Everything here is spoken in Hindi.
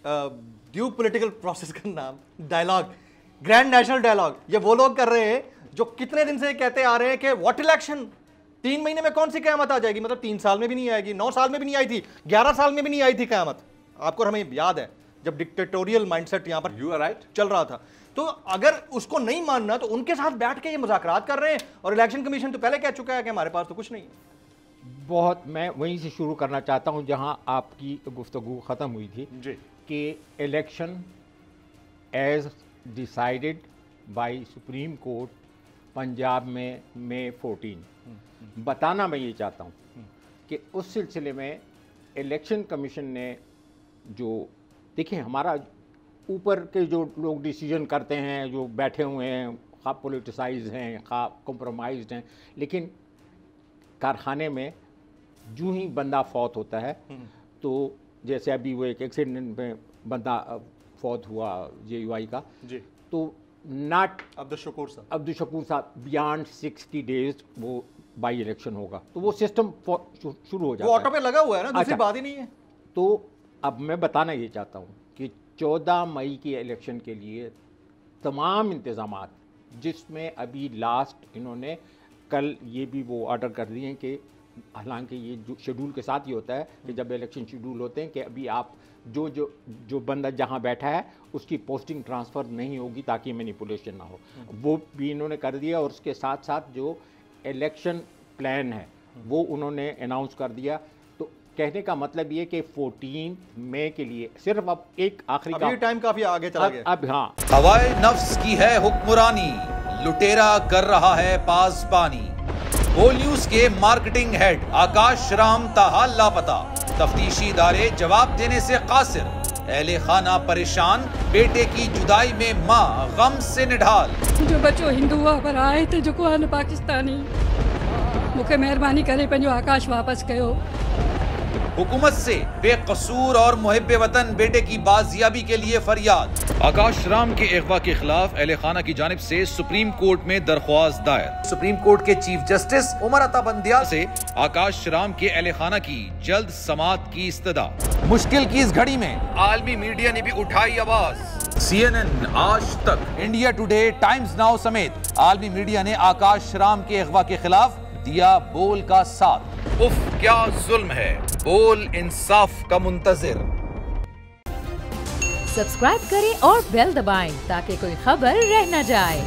ड्यू पॉलिटिकल प्रोसेस का नाम डायलॉग, ग्रैंड नेशनल डायलॉग, ये वो लोग कर रहे हैं जो कितने दिन से कहते आ रहे हैं कि व्हाट इलेक्शन, 3 महीने में कौन सी क़यामत आ जाएगी, मतलब 3 साल में भी नहीं आएगी, 9 साल में भी नहीं आई थी, 11 साल में भी नहीं आई थी क़यामत। आपको हमें याद है जब डिक्टेटोरियल माइंडसेट यहां पर चल रहा था। तो अगर उसको नहीं मानना तो उनके साथ बैठ के ये मुज़ाकरात कर रहे हैं, और इलेक्शन कमीशन तो पहले कह चुका है कि हमारे पास तो कुछ नहीं है। बहुत, मैं वहीं से शुरू करना चाहता हूं जहां आपकी गुफ्तगू ख़त्म हुई थी जी, कि election as decided by supreme court Punjab में May 14, बताना मैं ये चाहता हूँ कि उस सिलसिले में इलेक्शन कमीशन ने जो, देखिए हमारा ऊपर के जो लोग डिसीजन करते हैं, जो बैठे हुए हैं, खा पोलिटिसाइज हैं, खा कॉम्प्रोमाइज्ड हैं, लेकिन कारखाने में जूँ ही बंदा फौत होता है, तो जैसे अभी वो एक एक्सीडेंट में बंदा फौत हुआ JUI का जी, तो नॉट अब्दुल शकूर साहब बियॉन्ड 60 डेज वो बाई इलेक्शन होगा, तो वो सिस्टम शुरू हो जाता है, वो ऑटो पे लगा हुआ है ना, दूसरी बात ही नहीं है। तो अब मैं बताना ये चाहता हूँ कि 14 मई की इलेक्शन के लिए तमाम इंतज़ामात, जिसमें अभी लास्ट इन्होंने कल ये भी वो ऑर्डर कर दिए हैं कि हालांकि ये जो शेड्यूल के साथ ही होता है कि जब इलेक्शन शेड्यूल होते हैं कि अभी आप जो बंदा जहां बैठा है उसकी पोस्टिंग ट्रांसफ़र नहीं होगी ताकि मैनिपुलेशन ना हो, वो भी इन्होंने कर दिया। और उसके साथ साथ जो इलेक्शन प्लान है वो उन्होंने अनाउंस कर दिया। तो कहने का मतलब ये कि 14 मई के लिए सिर्फ अब एक आखिरी टाइम काफ़ी आगे चला गया। अब हाँ, हवाए नफ्स की है हुक्मरानी, लुटेरा कर रहा है पासबानी। बोल न्यूज के मार्केटिंग हेड आकाश राम ताहा लापता, तफ्तीशी इदारे जवाब देने से कासिर, अहले खाना परेशान, बेटे की जुदाई में माँ गम से निढाल। जो बच्चो हिंदू हुआ पर आए थे जो को पाकिस्तानी, मुझे मेहरबानी करे पंहिंजो आकाश वापस कयो। हुकूमत से बेकसूर और मुहिब्बे वतन बेटे की बाजियाबी के लिए फरियाद। आकाश राम के अगवा के खिलाफ अहले खाना की जानिब से सुप्रीम कोर्ट में दरख्वास्त दायर। सुप्रीम कोर्ट के चीफ जस्टिस उमर अता बंदियाल से आकाश राम के अहले खाना की जल्द समाअत की इस्तदा। मुश्किल की इस घड़ी में आलमी मीडिया ने भी उठाई आवाज। CNN, आज तक, इंडिया टुडे, टाइम्स नाउ समेत आलमी मीडिया ने आकाश राम के अगवा के खिलाफ दिया बोल का साथ। उफ क्या जुल्म है, बोल इंसाफ का मुंतजिर। सब्सक्राइब करें और बेल दबाएं ताकि कोई खबर रह न जाए।